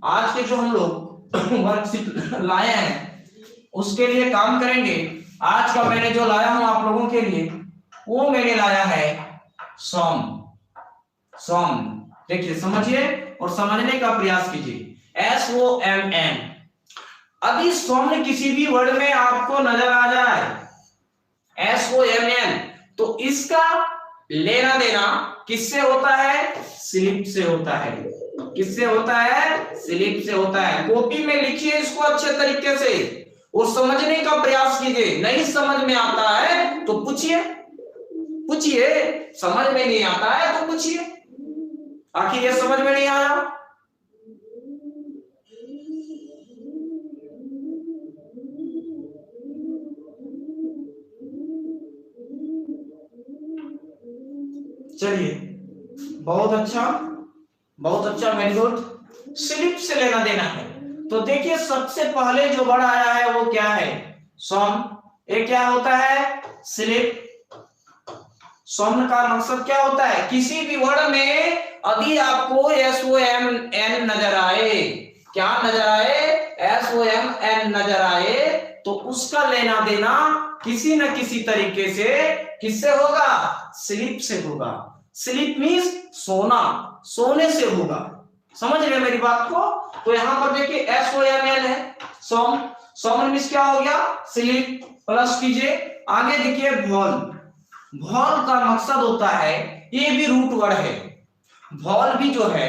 आज के जो हम लोग वर्कशीट लाए हैं उसके लिए काम करेंगे। आज का मैंने जो लाया हूं आप लोगों के लिए वो मैंने लाया है सॉम। सॉम देखिए, समझिए और समझने का प्रयास कीजिए। SOMN। अभी सॉम किसी भी वर्ड में आपको नजर आ जाए SOMN, तो इसका लेना देना किससे होता है? स्लिप से होता है। किससे होता है? स्लिप से होता है। कॉपी में लिखिए इसको अच्छे तरीके से और समझने का प्रयास कीजिए। नहीं समझ में आता है तो पूछिए, पूछिए। समझ में नहीं आता है तो पूछिए, आखिर ये समझ में नहीं आया। चलिए, बहुत अच्छा, बहुत अच्छा, वेरी गुड। स्लिप से लेना देना है तो देखिए सबसे पहले जो वर्ड आया है वो क्या है? सॉम। ये क्या होता है? स्लिप। सॉम का मकसद क्या होता है? किसी भी वर्ड में यदि आपको SOMN नजर आए, क्या नजर आए? SOMN नजर आए तो उसका लेना देना किसी न किसी तरीके से किससे होगा? स्लिप से होगा। स्लिप मीन्स सोना, सोने से होगा। समझ रहे मेरी बात को? तो यहां पर देखिए SOMN है, सॉम। सॉम मीन्स क्या हो गया? स्लिप। प्लस कीजिए, आगे देखिए वॉल। वॉल का मकसद होता है, ये भी रूट वर्ड है। वॉल भी जो है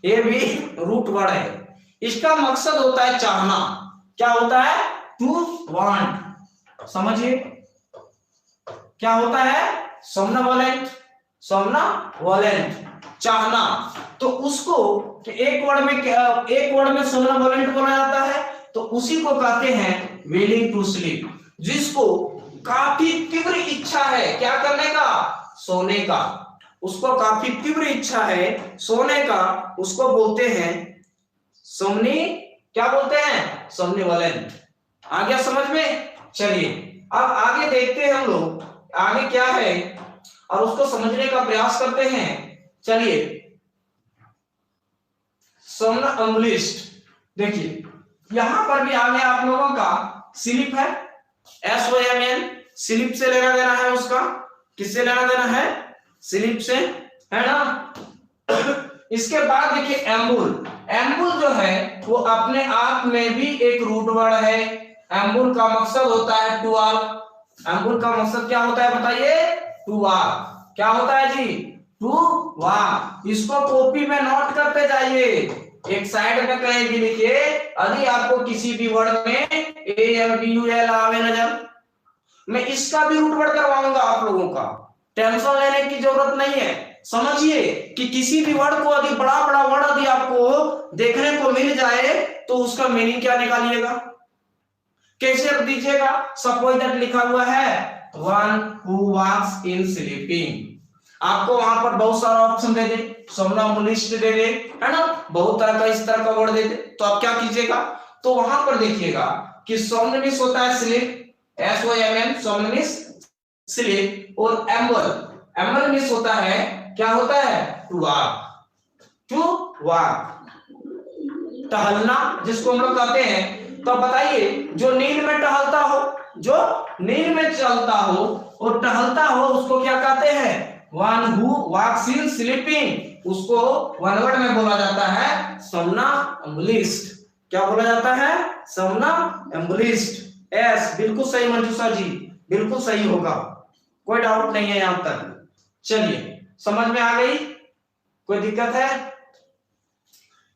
ये भी रूट वर्ड है। इसका मकसद होता है चाहना। क्या होता है? To want. समझिए क्या होता है? सोमनावोलेंट। सोमनावोलेंट, चाहना। तो उसको एक वर्ड में, एक वर्ड में सोमनावोलेंट बोला जाता है तो उसी को कहते हैं विलिंग टू स्लीप। जिसको काफी तीव्र इच्छा है क्या करने का? सोने का। उसको काफी तीव्र इच्छा है सोने का, उसको बोलते हैं सोमनी, क्या बोलते हैं? सोमनीवोलेंट। आ गया समझ में? चलिए अब आगे देखते हैं हम लोग आगे क्या है और उसको समझने का प्रयास करते हैं। चलिए, सोमनम्बुलिस्ट। देखिए यहां पर भी आगे आप लोगों का स्लिप है, SOMN। स्लिप से लेना देना है उसका। किससे लेना देना है? स्लिप से, है ना? इसके बाद देखिए एम्बुल। एम्बुल जो है वो अपने आप में भी एक रूट वर्ड है। एम्बुल का मकसद होता है टू वॉक। एम्बुल का मकसद क्या होता है बताइए? To walk. क्या होता है जी? To walk. इसको कॉपी में नोट करते जाइए, एक साइड में कहीं भी लिखिए। यदि आपको किसी भी वर्ड में AMBUL आवे नजर, मैं इसका भी रूट वर्ड करवाऊंगा आप लोगों का। टेंशन लेने की जरूरत नहीं है। समझिए कि किसी भी वर्ड को यदि बड़ा बड़ा वर्ड यदि आपको देखने को मिल जाए तो उसका मीनिंग क्या निकालिएगा, कैसे दीजिएगा? सपोज दैट लिखा हुआ है one who walks in sleeping. आपको वहां पर बहुत सारा ऑप्शन दे दे, सोमनम्बुलिस्ट दे दे, है ना? बहुत तरह का इस तरह का वर्ड दे दे, तो आप क्या कीजिएगा? तो वहां पर देखिएगा कि सोमनमिस होता है स्लीप, SOMN, सोमनमिस स्लीप। और एम्बल, एम्बल मिस होता है, क्या होता है? To walk. टू वॉक, टहलना जिसको हम लोग कहते हैं। तो बताइए, जो नींद में टहलता हो, जो नींद में चलता हो और टहलता हो, उसको क्या कहते हैं? One who walks in sleeping. उसको वन वर्ड में बोला जाता है सोमनम्बुलिस्ट। क्या बोला जाता है? सोमनम्बुलिस्ट। यस, बिल्कुल सही मंजूषा जी, बिल्कुल सही होगा, कोई डाउट नहीं है यहां तक। चलिए, समझ में आ गई? कोई दिक्कत है?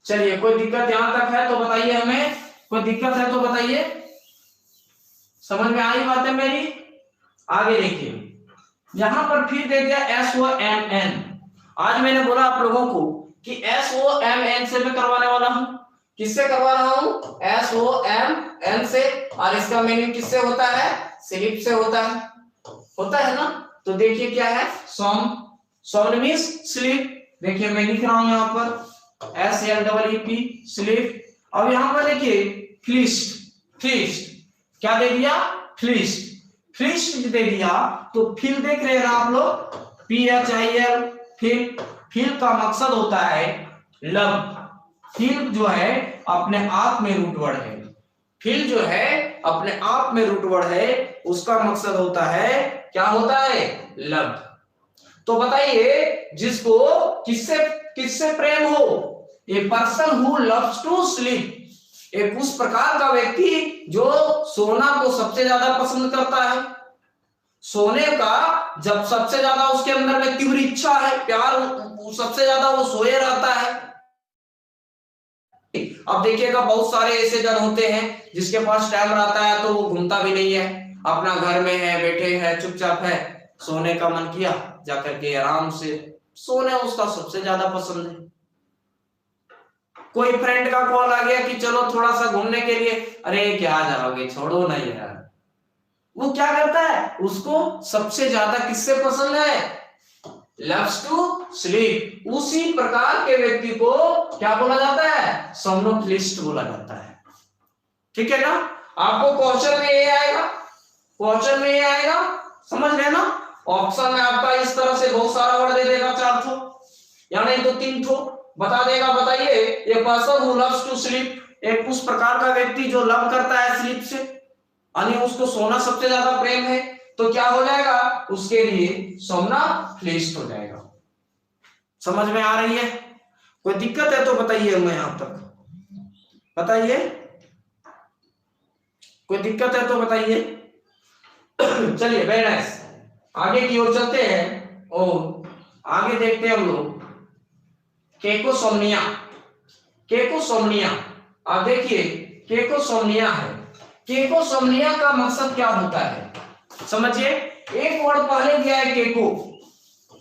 चलिए, कोई दिक्कत यहां तक है तो बताइए हमें। कोई दिक्कत है तो बताइए। समझ में आई बातें मेरी? आगे देखिए, यहां पर फिर दे दिया SOMN। आज मैंने बोला आप लोगों को कि SOMN से मैं करवाने वाला हूं। किससे करवा रहा हूं? SOMN से। और इसका मीनिंग किससे होता है? स्लिप से होता है ना? तो देखिए क्या है? सॉम। सॉम मींस स्लीप। देखिए मैं लिख रहा हूं यहां पर SLEEP, स्लीप। अब यहां पर देखिए फ्लिस्ट। फ्लिस्ट क्या दे दिया? फ्लिस्ट। फ्लिस्ट दे दिया तो फिल देख रहे हैं आप लोग, PHIL। फिल, फिल का मकसद होता है लव। फिल जो है अपने आप में रूट वर्ड है। फिल जो है अपने आप में रूट वर्ड है, उसका मकसद होता है, क्या होता है, लव। तो बताइए जिसको किससे किससे प्रेम हो, a person who loves to sleep, एक उस प्रकार का व्यक्ति जो सोना को सबसे ज्यादा पसंद करता है, सोने का जब सबसे ज्यादा उसके अंदर में तीव्र इच्छा है, प्यार, सबसे ज्यादा वो सोए रहता है। अब देखिएगा बहुत सारे ऐसे जन होते हैं जिसके पास टाइम रहता है तो वो घूमता भी नहीं है, अपना घर में है, बैठे हैं, चुपचाप है, सोने का मन किया जाकर के आराम से सोने उसका सबसे ज्यादा पसंद है। कोई फ्रेंड का कॉल आ गया कि चलो थोड़ा सा घूमने के लिए, अरे क्या जाओगे, छोड़ो ना यार, वो क्या करता है, उसको सबसे ज्यादा किससे पसंद है, लव्स टू स्लीप। उसी प्रकार के व्यक्ति को क्या बोला जाता है, सोम्नोफिलिस्ट बोला जाता है। ठीक है ना, आपको क्वेश्चन में ये आएगा, क्वेश्चन में ये आएगा, समझ रहे ना। ऑप्शन में आपका इस तरह से बहुत सारा वर्ड दे देगा, 4 ठो या नहीं तो 3 ठो बता देगा। बताइए, ये person who loves to sleep, एक उस प्रकार का व्यक्ति जो लव करता है स्लीप से, यानी उसको सोना सबसे ज्यादा प्रेम है, तो क्या हो जाएगा, उसके लिए सोम्नोफिलिस्ट हो जाएगा। समझ में आ रही है, कोई दिक्कत है तो बताइए, हमें यहां तक बताइए, कोई दिक्कत है तो बताइए। चलिए वेरी नाइस, आगे की ओर चलते हैं और आगे देखते हैं हम लोग केकोसोम्निया। केकोसोम्निया, आप देखिए केकोसोम्निया है, केकोसोम्निया का मकसद क्या होता है समझिए। एक वर्ड पहले दिया है केको,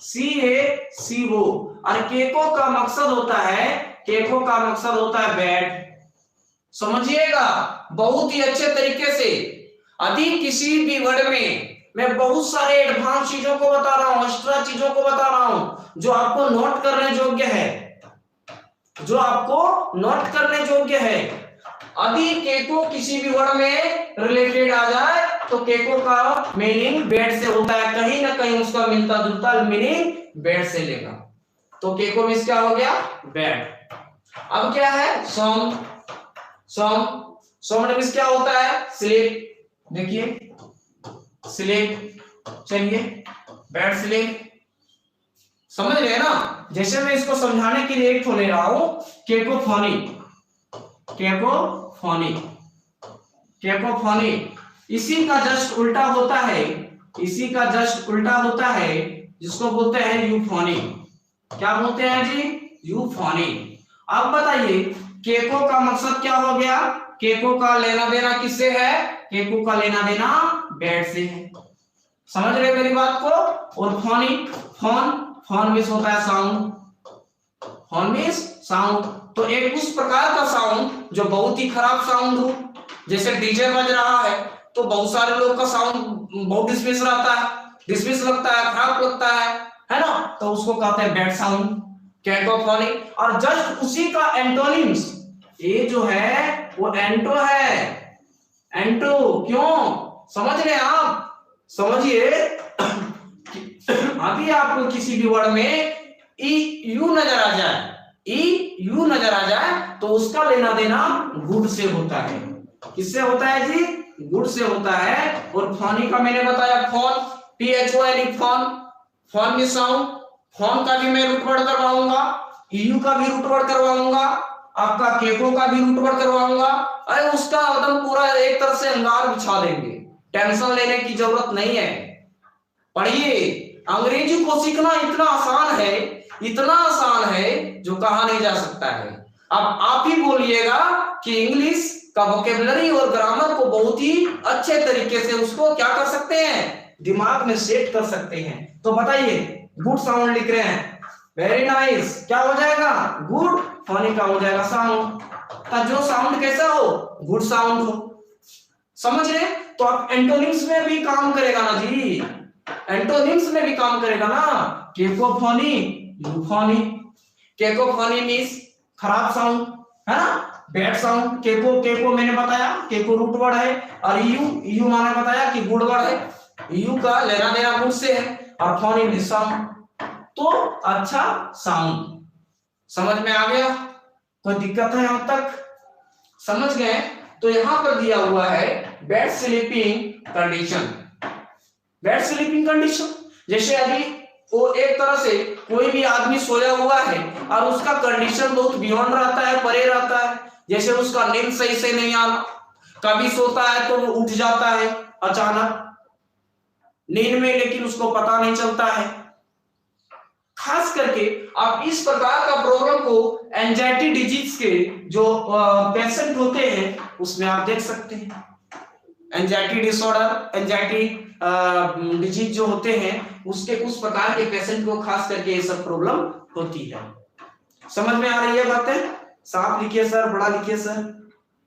CACO, और केको का मकसद होता है, केको का मकसद होता है बेड। समझिएगा बहुत ही अच्छे तरीके से। यदि किसी भी वर्ड में मैं बहुत सारे एडवांस चीजों को बता रहा हूं, एक्स्ट्रा चीजों को बता रहा हूं जो आपको नोट करने योग्य है, जो आपको नोट करने योग्य है। यदि केको किसी भी वर्ड में रिलेटेड आ जाए तो केको का मीनिंग बेड से होता है, कहीं ना कहीं उसका मिलता जुलता मीनिंग बेड से लेगा, तो केको मींस क्या हो गया, बेड। अब क्या है, सोम, सोम मींस क्या होता है, स्लीप। देखिए स्लीप, चलिए बेड स्लीप, समझ रहे हैं ना। जैसे मैं इसको समझाने के लिए एक ले रहा हूं, केकोफोनी, केकोफोनी, केकोफोनी, इसी का जस्ट उल्टा होता है, इसी का जस्ट उल्टा होता है, जिसको बोलते हैं यूफोनी। क्या बोलते हैं जी, यूफोनी। अब बताइए केको का मकसद क्या हो गया, केको का लेना देना किससे है, केको का लेना देना बेड से है। समझ रहे मेरी बात को। और फोनी, फोन, फोन मींस होता है साउंड, फोन मींस साउंड। तो एक उस प्रकार का साउंड जो बहुत ही खराब साउंड हो, जैसे डीजे बज रहा है तो बहुत सारे लोग का साउंड बहुत डिसमिस रहता है, डिसमिस लगता है, खराब लगता है ना, तो उसको कहते हैं बैड साउंड, कैकोफोनी। और जस्ट उसी का एंटोनिम्स, ये जो है वो एंटो है, एंटो। क्यों, समझ रहे आप, समझिए। अभी आपको किसी भी वर्ड में यू नजर आ जाए, यू नजर आ जाए तो उसका लेना देना गुड से होता है। किससे होता है जी, गुड से होता है। और फोनी का मैंने बताया, फोन, PHON, फोन, फोन में साउंड, फोन का भी मैं रूट वर्ड करवाऊंगा, यू का भी रूट वर्ड करवाऊंगा, आपका केको का भी रूट वर्ड करवाऊंगा। अरे उसका एकदम पूरा एक तरह से अंगार बिछा देंगे, टेंशन लेने की जरूरत नहीं है। पढ़िए, अंग्रेजी को सीखना इतना आसान है, इतना आसान है जो कहा नहीं जा सकता है। अब आप ही बोलिएगा कि इंग्लिश का वोकेबलरी और ग्रामर को बहुत ही अच्छे तरीके से उसको क्या कर सकते हैं, दिमाग में सेट कर सकते हैं। तो बताइए, गुड साउंड लिख रहे हैं, वेरी नाइस, क्या हो जाएगा, गुड, फोनी का हो जाएगा साउंड, तो जो साउंड कैसा हो, गुड साउंड हो। समझ रहे, तो आप एंटोनिम्स में भी काम करेगा ना जी, एंटोनिम्स में भी काम करेगा ना। केकोफोनी, यूफोनी। केकोफोनी मींस खराब साउंड, है ना, बैड साउंड। केको, केको मैंने बताया केको रूट वर्ड है, और यू मैंने बताया कि गुड वर्ड है, यू का लेना देना गुड से है, और फोनी मींस साउंड, तो अच्छा साउंड। समझ में आ गया, कोई दिक्कत है यहां तक? समझ गए? तो यहां पर दिया हुआ है bad sleeping condition. Bad sleeping condition जैसे अभी वो एक तरह से कोई भी आदमी सोया हुआ है और उसका कंडीशन बहुत बियॉन्ड रहता है, परे रहता है, जैसे उसका नींद सही से नहीं आना, कभी सोता है तो वो उठ जाता है अचानक नींद में, लेकिन उसको पता नहीं चलता है। खास करके आप इस प्रकार का प्रॉब्लम को एंजाइटी डिजीज के जो पेशेंट होते हैं उसमें आप देख सकते हैं। एंजाइटी डिसऑर्डर, एंजाइटी डिजीज जो होते हैं उसके उस प्रकार के पेशेंट को खास करके ये सब प्रॉब्लम होती है। समझ में आ रही है बातें? साफ लिखिए सर, बड़ा लिखिए सर।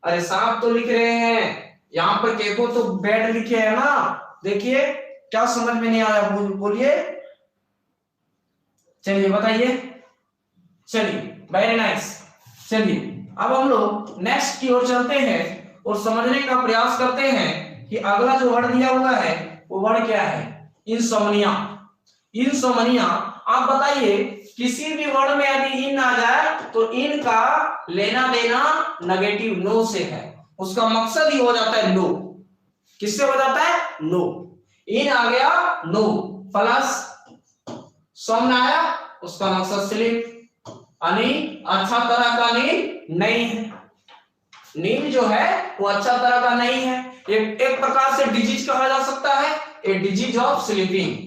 अरे साफ तो लिख रहे हैं, यहाँ पर केको तो बैड लिखे है ना। देखिए क्या समझ में नहीं आया बोलिए, चलिए बताइए। चलिए वेरी नाइस। चलिए अब हम लोग नेक्स्ट की ओर चलते हैं और समझने का प्रयास करते हैं कि अगला जो वर्ड दिया हुआ है वो वर्ड क्या है? इंसोम्निया। इंसोम्निया आप बताइए, किसी भी वर्ड में यदि इन आ जाए तो इन का लेना देना नेगेटिव नो से है, उसका मकसद ही हो जाता है नो। किससे हो जाता है? नो। इन आ गया नो, प्लस सोमन आया, उसका मकसद स्लीप, यानी अच्छा तरह का नींद नहीं है। नींद जो है वो अच्छा तरह का नहीं है। एक प्रकार से डिजीज कहा जा सकता है, a disease of sleeping.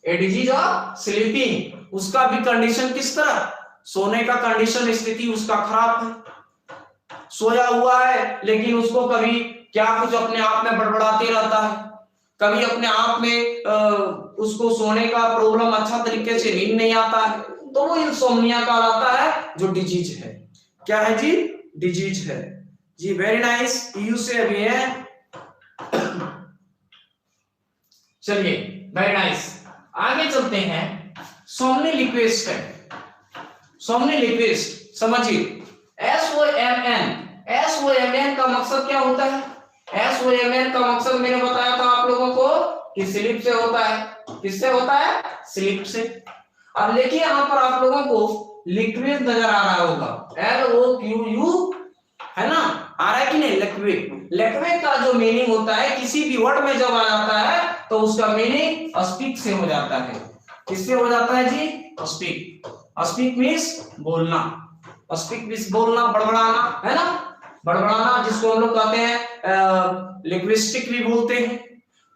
A disease of sleeping, उसका भी कंडीशन किस तरह? सोने का कंडीशन, स्थिति उसका खराब है, सोया हुआ है लेकिन उसको कभी क्या कुछ अपने आप में बड़बड़ाते रहता है, कभी अपने आप में उसको सोने का प्रॉब्लम, अच्छा तरीके से नींद नहीं आता है, तो वो इंसोम्निया कहलाता है, जो डिजीज है। क्या है जी? डिजीज है जी। वेरी नाइस, यू से अभी है। चलिए वेरी नाइस, आगे चलते हैं। सोमनिलिक्विस्ट है। सोमनिलिक्विस्ट समझिए, SOMN का मकसद क्या होता है? SOMN का मकसद मैंने बताया था आप लोगों को कि स्लीप से होता है। किससे होता है? स्लीप से। अब देखिए यहां पर आप लोगों को लिक्विड नजर आ रहा होगा, LOQU है ना, आ रहा है कि नहीं? लिक्विड। लिक्विड का जो मीनिंग होता है किसी भी वर्ड में जब आ जाता है तो उसका मीनिंग स्पीक से हो जाता है। किससे हो जाता है जी? स्पीक। स्पीक मींस बोलना, स्पीक मींस बोलना, बड़बड़ाना, है ना, बड़बड़ाना, जिसको हम लोग कहते हैं लिंग्विस्टिक भी बोलते हैं।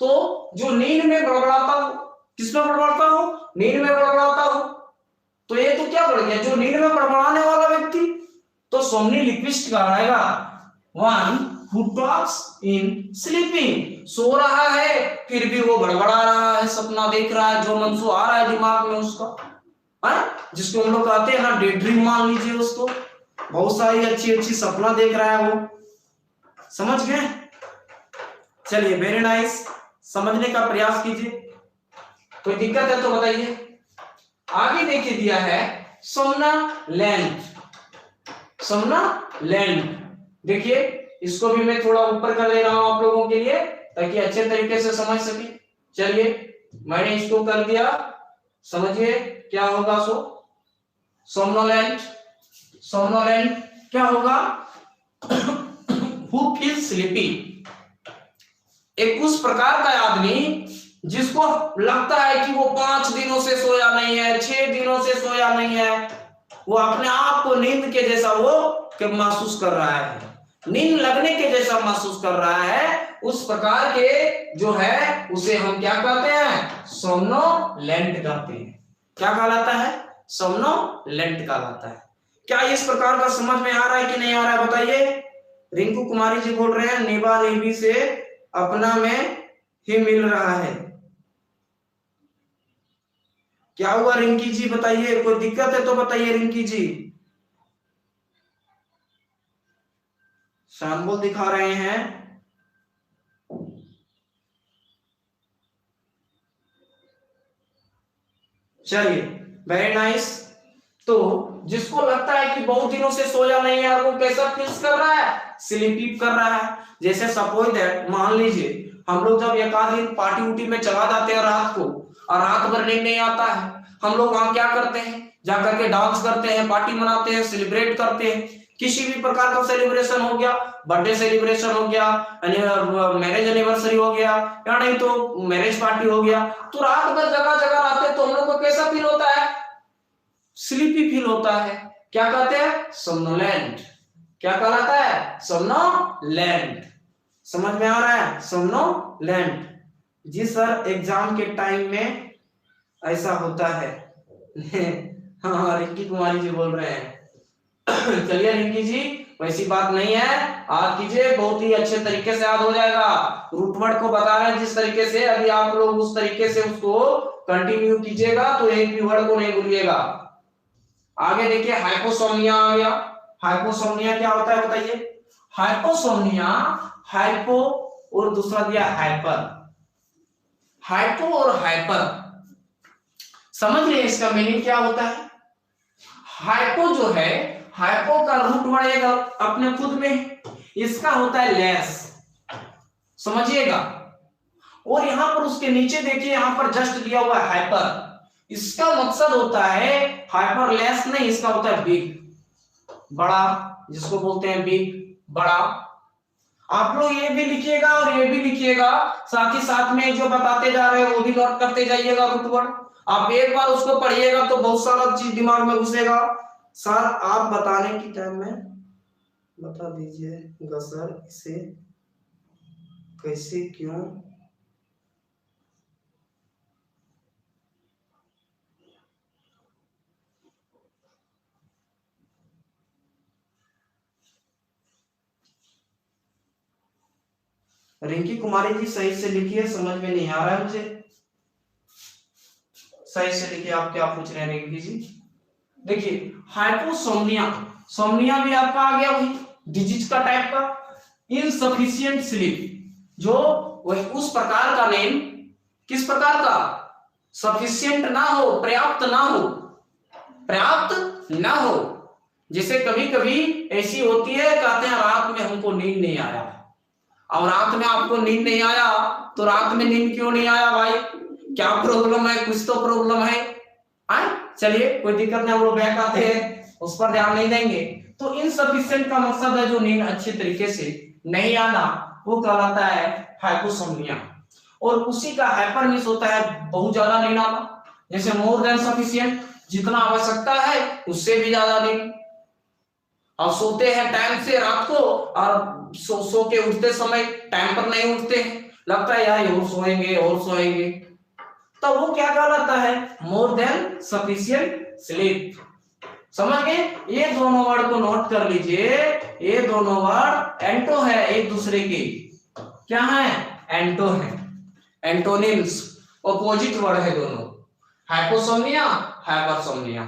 तो जो नींद में बड़बड़ाता हो, किसमें बड़बड़ाता हो? नींद में बड़बड़ाता हो, तो ये तो क्या बढ़ गया? जो नींद में बड़बड़ाने वाला व्यक्ति तो सोमनिलिक्विस्ट कहलाएगा। One who talks in sleeping, सो रहा है फिर भी वो बड़बड़ा रहा है, सपना देख रहा है, जो मन सो आ रहा है दिमाग में उसका, है, जिसको हम लोग कहते हैं ना डे ड्रीम, मान लीजिए उसको, बहुत सारी अच्छी अच्छी सपना देख रहा है वो। समझ गए? चलिए वेरी नाइस, समझने का प्रयास कीजिए। कोई दिक्कत है तो बताइए। आगे देखिए दिया है सोमनालेंट। सोमनालेंट, देखिए इसको भी मैं थोड़ा ऊपर कर दे रहा हूं आप लोगों के लिए ताकि अच्छे तरीके से समझ सके। चलिए मैंने इसको कर दिया, समझिए क्या होगा। सोमनालेंट, सोमनालेंट क्या होगा? हु फील स्लीपी, एक उस प्रकार का आदमी जिसको लगता है कि वो 5 दिनों से सोया नहीं है, 6 दिनों से सोया नहीं है, वो अपने आप को नींद के जैसा वो महसूस कर रहा है, नींद लगने के जैसा महसूस कर रहा है, उस प्रकार के जो है उसे हम क्या कहते हैं? सोमनोलेंट कहते हैं। क्या कहलाता है? सोमनोलेंट कहलाता है। क्या इस प्रकार का समझ में आ रहा है कि नहीं आ रहा है बताइए? रिंकू कुमारी जी बोल रहे हैं नेबा नेबी से अपना में ही मिल रहा है। क्या हुआ रिंकी जी बताइए, कोई दिक्कत है तो बताइए रिंकी जी। सैंपल दिखा रहे हैं। चलिए वेरी नाइस। तो जिसको लगता है कि बहुत दिनों से सोया नहीं है, वो कैसा फील कर रहा है? स्लीपी कर रहा है। जैसे सपोज दैट, मान लीजिए हम लोग जब एक आध दिन पार्टी उटी में चला जाते हैं रात को और रात भर नींद नहीं आता है, हम लोग वहां क्या करते हैं, जाकर के डांस करते हैं, पार्टी मनाते हैं, सेलिब्रेट करते हैं। किसी भी प्रकार का सेलिब्रेशन हो गया, बर्थडे सेलिब्रेशन हो गया, मैरिज एनिवर्सरी हो गया, या नहीं तो मैरिज पार्टी हो गया, तो रात भर जगह जगह रहते हैं, तो हम लोग को कैसा फील होता है, स्लीपी फील होता है। क्या कहते हैं, सोमनोलेंट। क्या कहलाता है, सोमनोलेंट। समझ में आ रहा है, सोमनोलेंट। जी सर, एग्जाम के टाइम में ऐसा होता है। हाँ, रिंकी कुमारी जी बोल रहे हैं। चलिए रिंकी जी, वैसी बात नहीं है, आज कीजिए, बहुत ही अच्छे तरीके से याद हो जाएगा। रूट वर्ड को बता रहे हैं जिस तरीके से, अभी आप लोग उस तरीके से उसको कंटिन्यू कीजिएगा तो एक भी वर्ड को नहीं भूलिएगा। आगे देखिए, हाइपोसोमनिया आ गया। हाइपोसोमनिया क्या होता है बताइए। हाइपोसोमनिया, हाइपो और दूसरा दिया हाइपर। हाइपो और हाइपर, समझ रहे हैं इसका मीनिंग क्या होता है। हाइपो जो है, हाइपो का रूट वर्ड एक अपने खुद में, इसका होता है लेस, समझिएगा। और यहां पर उसके नीचे देखिए, यहां पर जस्ट दिया हुआ है हाइपर, इसका मकसद होता है हाइपर लेस नहीं, इसका होता है बिग, बड़ा, जिसको बोलते हैं बिग, बड़ा। आप लोग ये भी लिखिएगा और ये भी लिखिएगा, साथ ही साथ में जो बताते जा रहे हैं वो भी नोट करते जाइएगा रूट वर्ड। आप एक बार उसको पढ़िएगा तो बहुत सारा चीज दिमाग में घुसेगा। सर आप बताने की टाइम में बता दीजिएगा सर, इसे कैसे क्यों रिंकी कुमारी जी सही से लिखिए, समझ में नहीं आ रहा है मुझे, सही से लिखिए। आप क्या पूछ रहे हैं रिंकी जी। देखिए हाइपोसोमनिया, सोमनिया भी आपका आ गया वही डिजीज का टाइप का। इनसफिशिएंट स्लीप, जो वही उस प्रकार का नेम, किस प्रकार का, सफिशिएंट ना हो, पर्याप्त ना हो, पर्याप्त ना हो। जैसे कभी कभी ऐसी होती है, कहते हैं रात में हमको नींद नहीं आया, अब रात में आपको नींद नहीं आया तो रात में नींद क्यों नहीं आया भाई, क्या प्रॉब्लम है, कुछ तो प्रॉब्लम है। चलिए कोई दिक्कत नहीं, हम लोग बैक आते हैं, उस पर ध्यान नहीं देंगे। तो इनसफिशिएंट का मकसद है जो नींद अच्छे तरीके से नहीं आना, वो कहलाता है हाइपोसोमनिया। और उसी का हाइपर मीन्स होता है बहुत ज्यादा नींद आना, जैसे मोर देन सफिशिएंट, जितना आवश्यकता है उससे भी ज्यादा नींद। अब सोते हैं टाइम से रात को और सो के उठते समय टाइम पर नहीं उठते हैं, लगता है यार और सोएंगे और सोएंगे, तो वो क्या कहलाता है, मोर देन सफिशिएंट स्लीप। समझ गए। ये दोनों वर्ड को नोट कर लीजिए, ये दोनों वर्ड एंटो है एक दूसरे के, क्या है, एंटो है, एंटोनिम्स, ऑपोजिट वर्ड है दोनों, हाइपोसोमनिया, हाइपरसोमनिया।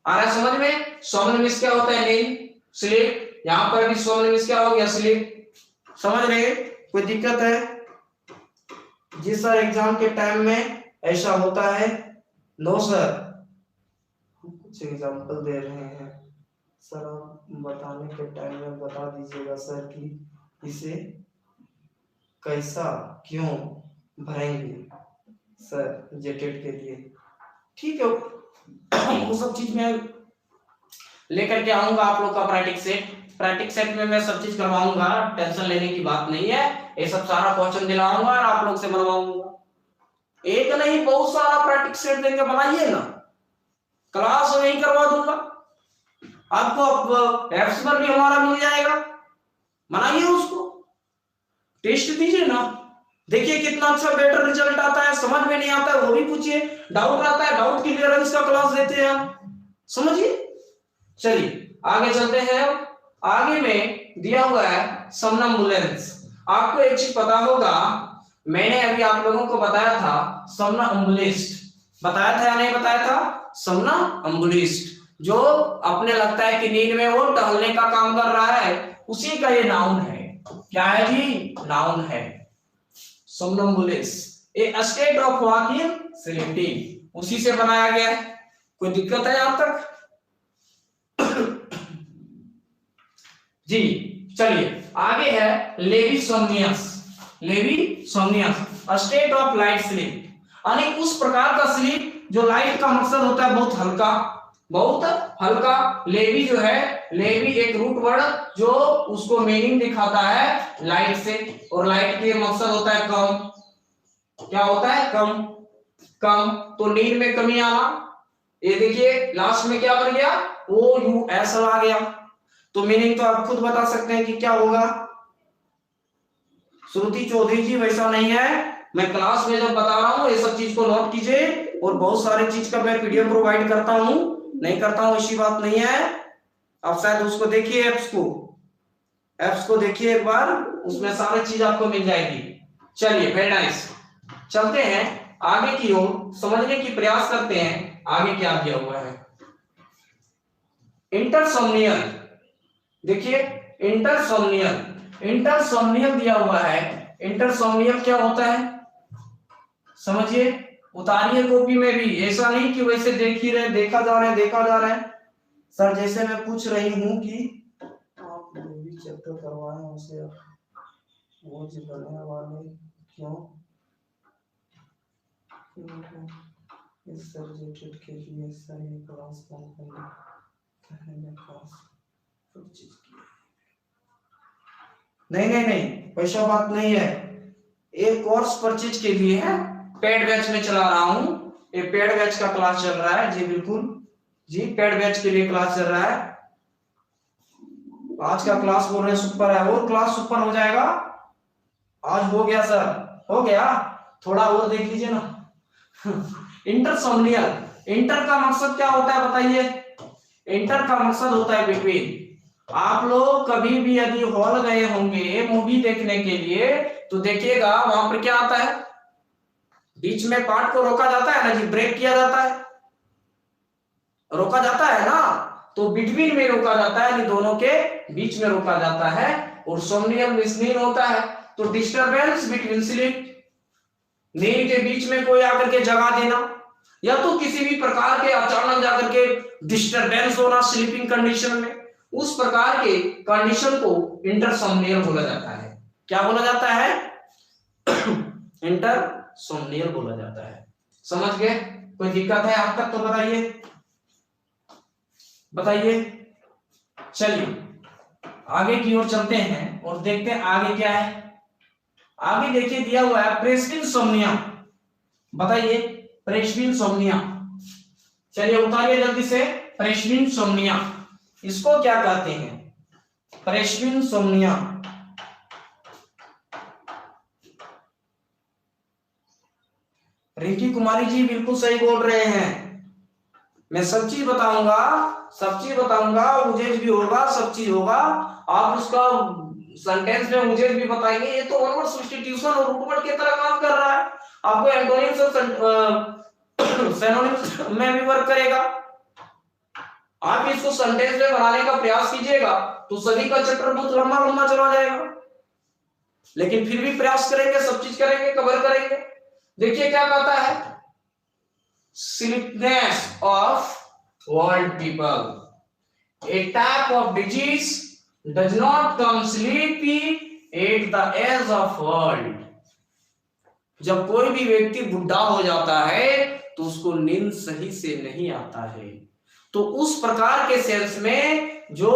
आ रहा है समझ में। सोमनिमिस क्या होता है, नींद, स्लीप, यहां पर भी सोमनिमिस क्या हो गया, स्लीप। समझ रहे, कोई दिक्कत है जी सर, एग्जाम के टाइम में ऐसा होता है। नो सर, कुछ एग्जांपल दे रहे हैं सर, आप बताने के टाइम में बता दीजिएगा सर कि इसे कैसा क्यों भरेंगे सर जेटेट के लिए। ठीक है, वो सब चीज में लेकर के आऊंगा आप लोग का प्रैक्टिस सेट में मैं सब चीज करवाऊंगा, टेंशन लेने की बात नहीं है। ये सब सारा क्वेश्चन दिलाऊंगा और आप लोग से बनवाऊंगा, एक नहीं बहुत सारा प्रैक्टिस सेट देंगे, बनाइए ना, क्लास में ही करवा दूंगा आपको, एप्स पर भी हमारा मिल जाएगा, बनाइए उसको, टेस्ट दीजिए ना, देखिए कितना अच्छा बेटर रिजल्ट आता है। समझ में नहीं आता है वो भी पूछिए, डाउट आता है डाउट क्लियरेंस का क्लास देते हैं हम, समझिए। चलिए आगे चलते हैं। आगे में दिया हुआ है समनम्बुलेंस। आपको एक चीज पता होगा, मैंने अभी आप लोगों को बताया था समनम्बुलिस्ट, बताया था या नहीं बताया था, समनम्बुलिस्ट, जो अपने लगता है कि नींद में वो टहलने का काम कर रहा है, उसी का ये नाउन है। क्या है जी, नाउन है समनम्बुलिस्ट, ए स्टेट ऑफ वॉकिंग स्लीपिंग, उसी से बनाया गया है। कोई दिक्कत है यहां तक जी। चलिए आगे है लेविसोमनियस। लेविसोमनियस स्टेट ऑफ लाइट स्लीप, यानी उस प्रकार का स्लीप जो लाइट का मकसद होता है बहुत हल्का, बहुत हल्का। लेवी जो है, लेवी एक रूट वर्ड जो उसको मीनिंग दिखाता है लाइट से, और लाइट के मकसद होता है कम। क्या होता है? कम। कम तो नींद में कमी आना। ये देखिए लास्ट में क्या बन गया? ओ यू एस आ गया। तो मीनिंग तो आप खुद बता सकते हैं कि क्या होगा। श्रुति चौधरी जी वैसा नहीं है, मैं क्लास में जब बता रहा हूँ ये सब चीज को नोट कीजिए, और बहुत सारे चीज का मैं पीडीएफ प्रोवाइड करता हूँ, नहीं करता हूँ ऐसी बात नहीं है। आप शायद उसको देखिए, एप्स को देखिए एक बार, उसमें सारी चीज आपको मिल जाएगी। चलिए वेरी नाइस, चलते हैं आगे की ओर, समझने की प्रयास करते हैं आगे क्या दिया हुआ है। इंटरसोम्नियल, देखिए इंटरसोम्नियल दिया हुआ है। इंटरसोम्नियल क्या होता है समझिए, उतारिए कॉपी में भी, ऐसा नहीं कि वैसे देख ही रहे, देखा जा रहा है। सर जैसे मैं पूछ रही हूं कि आप जो भी चैप्टर करवाए उसे वो जी करने वाले क्यों इस सब्जेक्ट के लिए सही क्लास नहीं वैसा बात नहीं है। एक कोर्स परचेज के लिए है, पेड बैच में चला रहा हूं, ये पेड बैच का क्लास चल रहा है जी, बिल्कुल जी, पेड बैच के लिए क्लास चल रहा है। आज का क्लास बोल रहे सुपर है, और क्लास सुपर हो जाएगा। आज हो गया सर, हो गया, थोड़ा और देख लीजिए ना। इंटरसोम्नियल, इंटर का मकसद क्या होता है बताइए? इंटर का मकसद होता है बिटवीन। आप लोग कभी भी यदि हॉल गए होंगे मूवी देखने के लिए, तो देखिएगा वहां पर क्या आता है, बीच में पार्ट को रोका जाता है ना जी, ब्रेक किया जाता है, रोका जाता है ना, तो बिटवीन में रोका जाता है, दोनों के बीच में रोका जाता है। और सोम्नियल लिसनिंग होता है, तो डिस्टरबेंस बिटवीन स्लीप, नींद के बीच में कोई आकर के जगा देना, या तो किसी भी प्रकार के अचानक जाकर के डिस्टरबेंस होना स्लीपिंग कंडीशन में, उस प्रकार के कंडीशन को इंटरसोम्नियल बोला जाता है। क्या बोला जाता है? इंटरसोम्नियल बोला जाता है। समझ गए? कोई दिक्कत है आप तक तो बताइए। चलिए आगे की ओर चलते हैं और देखते हैं आगे क्या है। आगे देखिए दिया हुआ है प्रेस्बिनसोम्निया, बताइए प्रेस्बिनसोम्निया। चलिए उतारिए जल्दी से, प्रेस्बिनसोम्निया इसको क्या कहते हैं? प्रेस्बिनसोम्निया रिंकी कुमारी जी बिल्कुल सही बोल रहे हैं। मैं सब चीज बताऊंगा, मुझे भी होगा, सब चीज होगा, आप उसका सेंटेंस में मुझे भी बताएंगे। ये तो वन वर्ड सब्स्टिट्यूशन और रूट वर्ड की तरह काम कर रहा है, आपको एंटोनिम्स और सिनोनिम्स में भी वर्क करेगा। आप इसको सेंटेंस में बनाने का प्रयास कीजिएगा तो सभी का चैप्टर बहुत लंबा चला जाएगा, लेकिन फिर भी प्रयास करेंगे, सब चीज करेंगे, कवर करेंगे। देखिए क्या कहता है, sleepiness of world people, a type of disease does not come sleepy at the age of world। जब कोई भी व्यक्ति बुढ़ा हो जाता है तो उसको नींद सही से नहीं आता है, तो उस प्रकार के सेंस में जो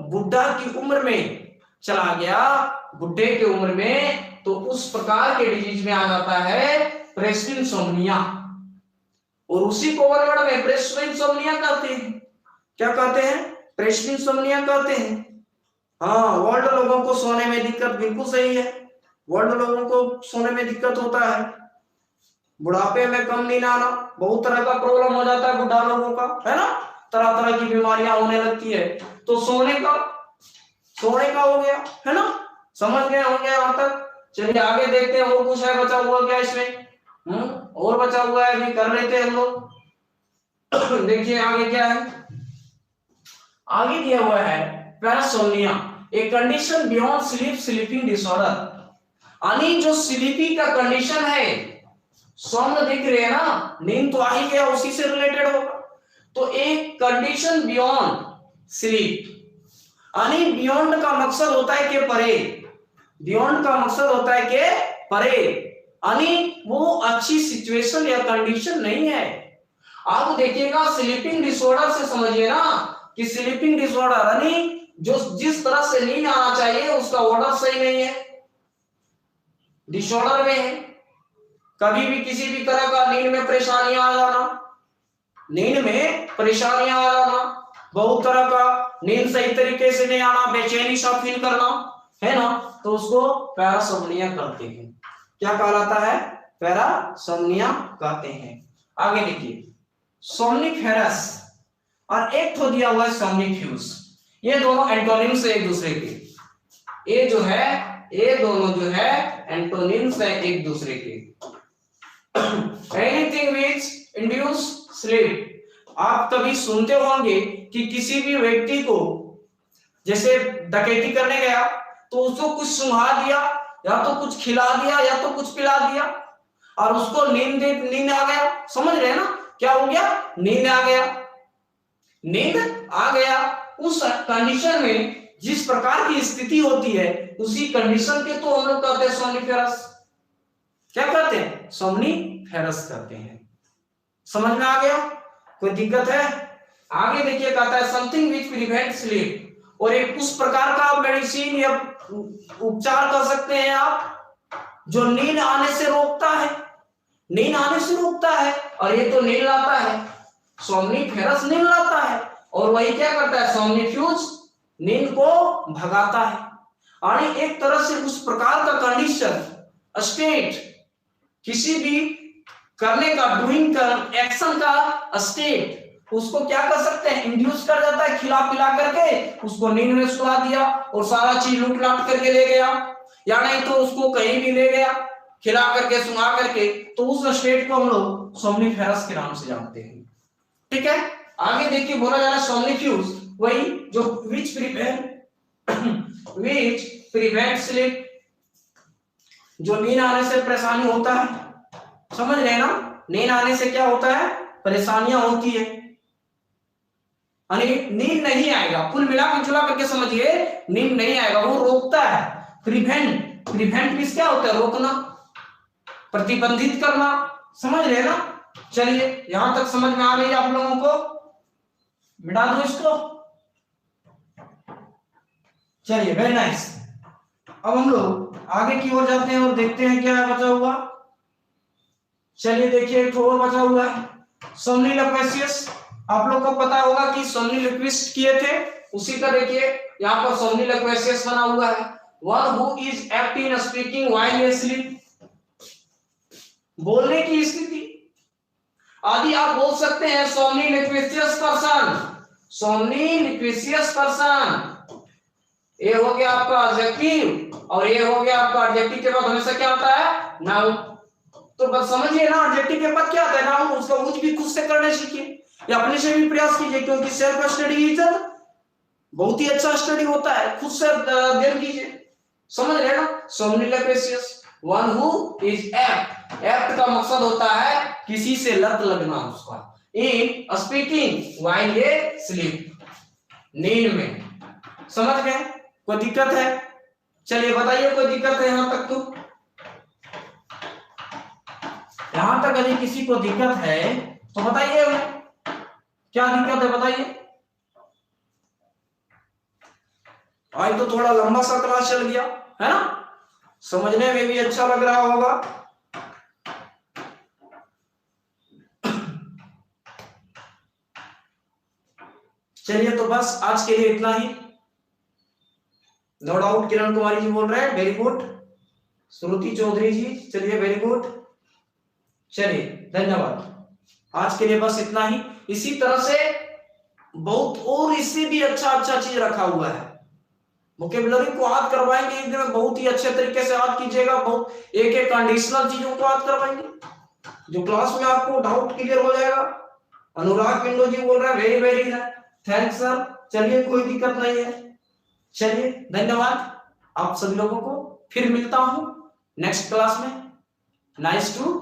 बुढ़ा की उम्र में चला गया, बुढ़े की उम्र में, तो उस प्रकार के डिजीज में आ जाता है प्रेस्बिनसोम्निया। और उसी को वन वर्ड में प्रेस्बिनसोम्निया कहते हैं। क्या कहते हैं? प्रेस्बिनसोम्निया कहते हैं। हाँ, वर्ल्ड लोगों को सोने में दिक्कत, बिल्कुल सही है, वर्ल्ड लोगों को सोने में दिक्कत होता है, बुढ़ापे में कम नींद आना, बहुत तरह का प्रॉब्लम हो जाता है बुढ़ा लोगों का, है ना, तरह तरह की बीमारियां होने लगती है, तो सोने का हो गया, है ना, समझ गए होंगे यहाँ तक। चलिए आगे देखते हैं और कुछ है बचा हुआ क्या इसमें? और बचा हुआ है, अभी कर लेते हैं हम लोग। देखिए आगे क्या है, आगे दिया हुआ है parasomnia, a condition beyond sleep, sleeping disorder. यानी जो स्लीपी का कंडीशन है, सोम्न दिख रहे हैं ना, नींद तो आ ही गया, उसी से रिलेटेड होगा, तो एक कंडीशन बियॉन्ड स्लीप, यानी बियॉन्ड का मकसद होता है कि परे, बियॉन्ड का मकसद होता है कि परे, यानी वो अच्छी सिचुएशन या कंडीशन नहीं है, आप देखिएगा स्लीपिंग डिसऑर्डर से समझिए ना कि स्लीपिंग डिसऑर्डर यानी जो जिस तरह से नींद आना चाहिए उसका ऑर्डर सही नहीं है, डिसऑर्डर में है। कभी भी किसी भी तरह का नींद में परेशानियां आ जाना, नींद में परेशानियां आ जाना, बहुत तरह का नींद सही तरीके से नहीं आना, बेचैनी सा फील करना, है ना, तो उसको पैरासोम्निया कहते हैं। क्या कहलाता है? पैरासोम्निया कहते हैं। आगे देखिए सोमनिफेरस और एक तो दिया हुआ है सोमनिफ्यूज। ये दोनों एंटोनिम्स है एक दूसरे के। ये जो है ये दोनों जो है एंटोनिम्स है एक दूसरे के। Anything which induce sleep. आप कभी सुनते होंगे कि किसी भी व्यक्ति को जैसे डकैती करने गया तो उसको कुछ सुंघा दिया या तो कुछ खिला दिया या तो कुछ पिला दिया और उसको नींद आ गया। समझ रहे हैं ना? क्या हो गया? नींद आ गया, नींद आ गया। उस कंडीशन में जिस प्रकार की स्थिति होती है उसी कंडीशन के तो हम लोग कहते हैं सोमनिफेरस। क्या कहते हैं? सोमनिफेरस कहते हैं। समझ में आ गया? कोई दिक्कत है? आगे देखिए कहता है समथिंग विच प्रिवेंट स्लीप। और एक उस प्रकार का मेडिसिन या उपचार कर सकते हैं आप जो नींद आने से रोकता है, नींद आने से रोकता है। और ये तो नींद लाता है, सोमनिफेरस नींद लाता है और वही क्या करता है? सोमनिफ्यूज नींद को भगाता है। और एक तरह से उस प्रकार का कंडीशन स्टेट किसी भी करने का डूइंग का एक्शन का स्टेट उसको क्या कर सकते हैं? इंड्यूस कर जाता है। खिला पिला करके उसको नींद में सुला दिया और सारा चीज लूट लाट करके ले गया, या नहीं तो उसको कहीं भी ले गया खिला करके सुना करके, तो उस स्टेट को हम लोग सोमनिफेरस के नाम से जानते हैं। ठीक है, आगे देखिए बोला जा रहा है सोमनिफ्यूज वही जो विच प्रिवेंट स्लीप, जो नींद आने से परेशानी होता है। समझ रहे हैं ना? नींद आने से क्या होता है? परेशानियां होती है, नींद नहीं आएगा। कुल मिला के जुला करके समझिए, नींद नहीं आएगा, वो रोकता है। प्रिवेंट, प्रिवेंट मींस क्या होता है? रोकना, प्रतिबंधित करना। समझ रहे हैं ना? चलिए यहां तक समझ में आ गई आप लोगों को? मिटा दो इसको। चलिए वेरी नाइस। अब हम लोग आगे की ओर जाते हैं और देखते हैं क्या बचा हुआ। चलिए देखिए एक और बचा हुआ है सोमनिलोक्वेशियस। आप लोग को पता होगा कि सोमनिलोक्विस्ट किए थे, उसी का देखिए यहाँ पर सोमनिलोक्वेशियस बना हुआ है। One who is act in speaking while asleep, बोलने की स्थिति आदि आप बोल सकते हैं सोमनिलोक्वेशियस पर्सन, सोमनिलोक्वेशियस पर्सन। ये हो गया आपका एडजेक्टिव और ये हो गया आपका एडजेक्टिव के बाद हमेशा क्या आता है? नाउन। तो बस समझिए ना, एडजेक्टिव के बाद क्या आता है? नाउन। उसका यूज भी खुद से करने सीखिए या अपने से भी प्रयास कीजिए, क्योंकि सेल्फ स्टडी इज बहुत ही अच्छा स्टडी होता है, खुद से देर कीजिए। समझ रहे ना? Somniloquacious one who is addict, addict का मकसद होता है किसी से लत लगना उसका, इन स्पीकिंग व्हाइल ये स्लीप, नींद में। समझ गए? कोई दिक्कत है? चलिए बताइए कोई दिक्कत है यहां तक? तो यहां तक यदि किसी को दिक्कत है तो बताइए, क्या दिक्कत है बताइए। आज तो थोड़ा लंबा सा क्लास चल गया है ना, समझने में भी अच्छा लग रहा होगा। चलिए तो बस आज के लिए इतना ही। नो डाउट किरण कुमारी जी बोल रहे हैं, वेरी गुड। श्रुति चौधरी जी, चलिए वेरी गुड। चलिए धन्यवाद। आज के लिए बस इतना ही। इसी तरह से बहुत और इससे भी अच्छा चीज रखा हुआ है। वोकैबुलरी को याद करवाएंगे एक दिन में, बहुत ही अच्छे तरीके से याद कीजिएगा। बहुत एक कंडीशनल चीजों को याद करवाएंगे जो क्लास में आपको डाउट क्लियर हो जाएगा। अनुराग पिंडो जी बोल रहे हैं, वेरी वेरी थैंक्स सर। चलिए कोई दिक्कत नहीं है। चलिए धन्यवाद आप सभी लोगों को। फिर मिलता हूं नेक्स्ट क्लास में। Nice to